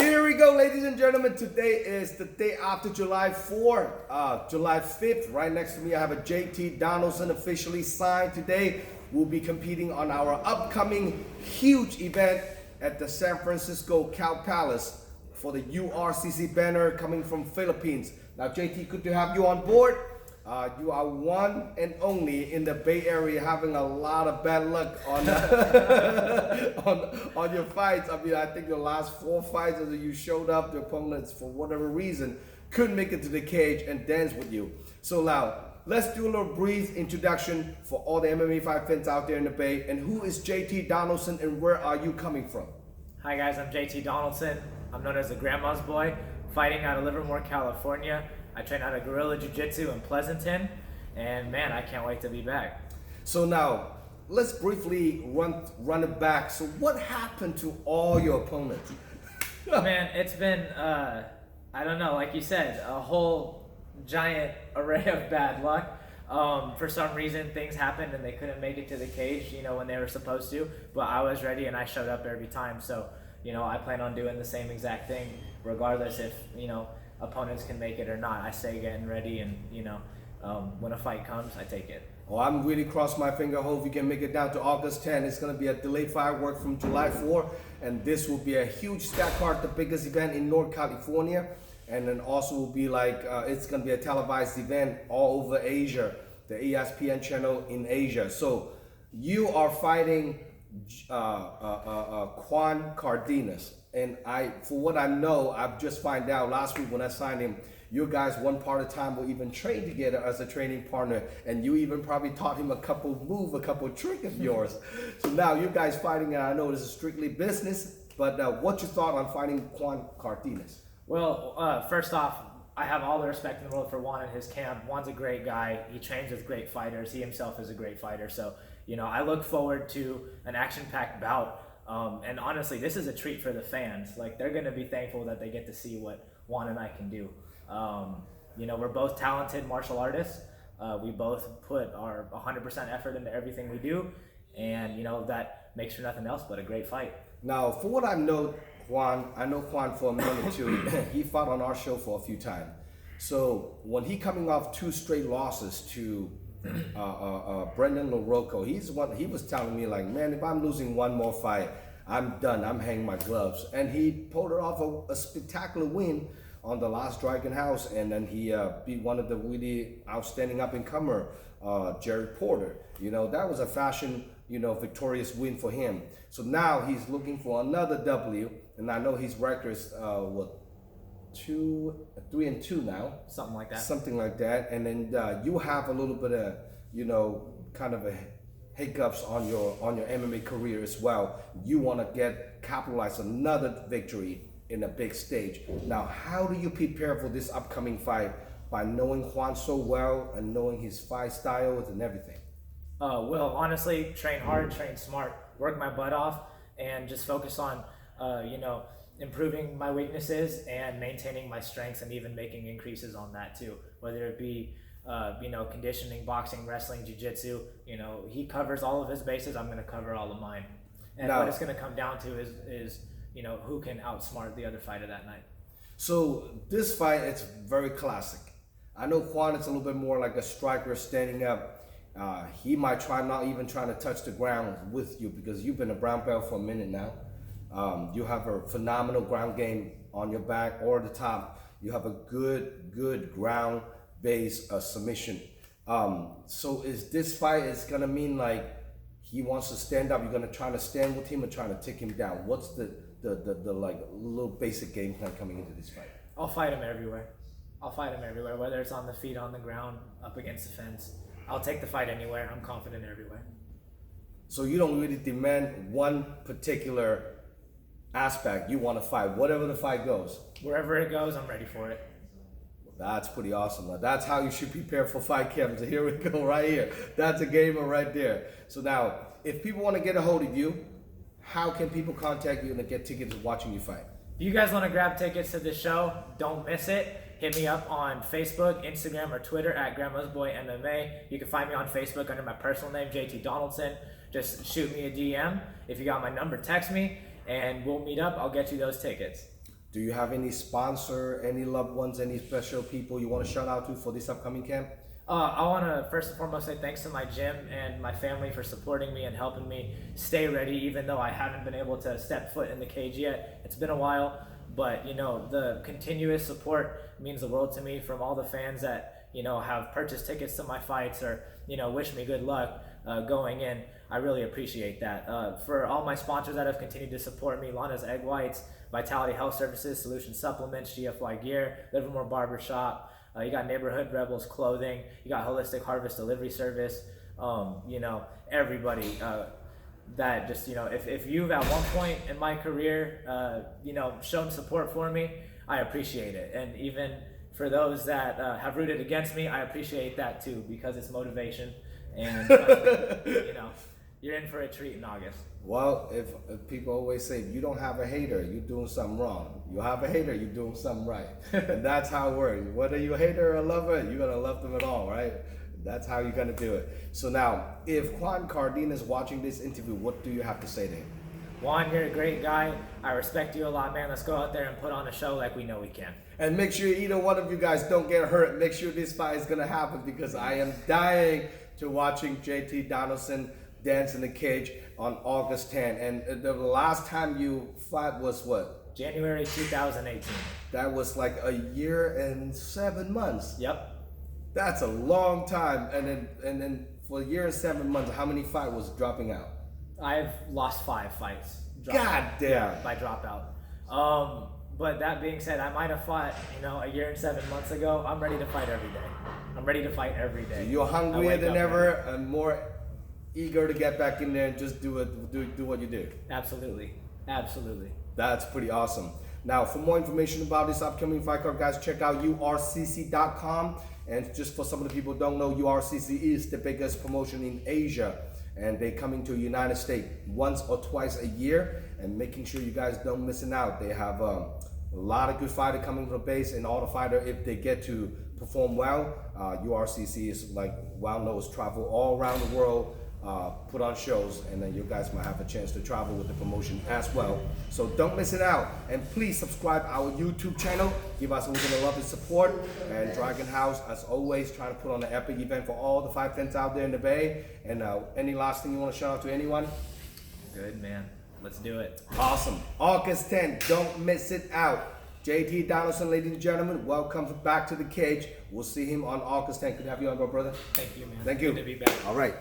Here we go, ladies and gentlemen. Today is the day after July 4th, July 5th. Right next to me, I have a JT Donaldson officially signed today. We'll be competing on our upcoming huge event at the San Francisco Cow Palace for the URCC banner coming from Philippines. Now, JT, good to have you on board. You are one and only in the Bay Area having a lot of bad luck on on your fights. I mean, I think your last 4 fights that you showed up, the opponents for whatever reason couldn't make it to the cage and dance with you. So now, let's do a little brief introduction for all the MMA fight fans out there in the Bay. And who is JT Donaldson and where are you coming from? Hi guys, I'm JT Donaldson. I'm known as the Grandma's Boy, fighting out of Livermore, California. I train out of Guerrilla Jiu-Jitsu in Pleasanton, and man, I can't wait to be back. So now, let's briefly run it back. So what happened to all your opponents? Man, it's been, I don't know, like you said, a whole giant array of bad luck. For some reason, things happened and they couldn't make it to the cage, when they were supposed to, but I was ready and I showed up every time. So, I plan on doing the same exact thing, regardless if, opponents can make it or not. I stay getting ready, and when a fight comes, I take it. Well, I'm really crossing my finger. Hope you can make it down to August 10. It's going to be a delayed firework from July 4, and this will be a huge stack card, the biggest event in North California, and then also will be like it's going to be a televised event all over Asia, the ESPN channel in Asia. So you are fighting Juan Cardenas. And for what I know, I've just found out last week when I signed him, you guys one part of the time will even train together as a training partner, and you even probably taught him a couple trick of yours. So now you guys fighting, and I know this is strictly business, but what's your thought on fighting Juan Cardenas? Well, first off, I have all the respect in the world for Juan and his camp. Juan's a great guy. He trains with great fighters. He himself is a great fighter. So, I look forward to an action-packed bout. And honestly, this is a treat for the fans. Like, they're going to be thankful that they get to see what Juan and I can do. We're both talented martial artists. We both put our 100% effort into everything we do. And, that makes for nothing else but a great fight. Now, for what I know Juan for a minute too. He fought on our show for a few times. So when he coming off 2 straight losses to Brendan LaRocco, he was telling me like, man, if I'm losing one more fight, I'm done. I'm hanging my gloves. And he pulled it off a spectacular win on the last Dragon House, and then he beat one of the really outstanding up-and-comer, Jerry Porter. That was a fashion, victorious win for him. So now he's looking for another W, and I know his record is 3-2 now, something like that. And then you have a little bit of kind of a hiccups on your MMA career as well. You want to capitalize another victory in a big stage. Now, how do you prepare for this upcoming fight by knowing Juan so well and knowing his fight styles and everything? Well, honestly, train hard, train smart, work my butt off, and just focus on improving my weaknesses and maintaining my strengths, and even making increases on that too, whether it be conditioning, boxing, wrestling, jiu-jitsu. He covers all of his bases. I'm going to cover all of mine, and what it's going to come down to is who can outsmart the other fighter that night. So this fight, it's very classic. I know Juan is a little bit more like a striker standing up. He might not even trying to touch the ground with you, because you've been a brown belt for a minute now. You have a phenomenal ground game on your back or the top. You have a good ground base submission. So is this fight is gonna mean like he wants to stand up? You're gonna try to stand with him or trying to take him down? What's the like little basic game plan coming into this fight? I'll fight him everywhere. Whether it's on the feet, on the ground, up against the fence. I'll take the fight anywhere. I'm confident everywhere. So you don't really demand one particular aspect. You want to fight whatever the fight goes. Wherever it goes, I'm ready for it. Well, that's pretty awesome. Now, that's how you should prepare for fight camp. So here we go, right here. That's a gamer right there. So now, if people want to get a hold of you, how can people contact you and get tickets to watching you fight? If you guys want to grab tickets to the show, don't miss it. Hit me up on Facebook, Instagram, or Twitter at Grandma's Boy MMA. You can find me on Facebook under my personal name, JT Donaldson. Just shoot me a DM. If you got my number, text me, and we'll meet up. I'll get you those tickets. Do you have any sponsor, any loved ones, any special people you want to shout out to for this upcoming camp? I want to first and foremost say thanks to my gym and my family for supporting me and helping me stay ready, even though I haven't been able to step foot in the cage yet. It's been a while, but the continuous support means the world to me from all the fans that have purchased tickets to my fights or wish me good luck going in. I really appreciate that. For all my sponsors that have continued to support me, Lana's Egg Whites, Vitality Health Services, Solution Supplements, GFY Gear, Livermore Barbershop. You got Neighborhood Rebels Clothing. You got Holistic Harvest Delivery Service. Everybody that just, if you've at one point in my career, shown support for me, I appreciate it. And even for those that have rooted against me, I appreciate that too, because it's motivation. And, you're in for a treat in August. Well, if people always say, you don't have a hater, you're doing something wrong. You have a hater, you're doing something right. And that's how it works. Whether you're a hater or a lover, you're going to love them at all, right? That's how you're going to do it. So now, if Juan Cardin is watching this interview, what do you have to say to him? Juan, you're a great guy. I respect you a lot, man. Let's go out there and put on a show like we know we can. And make sure either one of you guys don't get hurt. Make sure this fight is going to happen, because I am dying to watching JT Donaldson dance in the cage on August 10. And the last time you fought was what? January 2018. That was like a year and 7 months. Yep. That's a long time. And then for a year and 7 months, how many fights was dropping out? I've lost 5 fights. God damn. By dropout. But that being said, I might have fought, a year and 7 months ago. I'm ready to fight every day. I'm ready to fight every day. You're hungrier than ever and more eager to get back in there and just do what you do. Absolutely. That's pretty awesome. Now, for more information about this upcoming fight card, guys, check out URCC.com. And just for some of the people who don't know, URCC is the biggest promotion in Asia. And they're coming to the United States once or twice a year, and making sure you guys don't missing out. They have a lot of good fighters coming from the base, and all the fighters, if they get to perform well, URCC is like well-known, travel all around the world, put on shows, and then you guys might have a chance to travel with the promotion as well. So don't miss it out, and please subscribe our YouTube channel. Give us a little bit of love and support. And Dragon House, as always, trying to put on an epic event for all the fight fans out there in the Bay. And any last thing you want to shout out to anyone? Good, man. Let's do it. Awesome. August 10th, don't miss it out. JT Donaldson, ladies and gentlemen, welcome back to the cage. We'll see him on August 10th. Good to have you on, bro, brother. Thank you, man. Thank you. Good to be back. All right.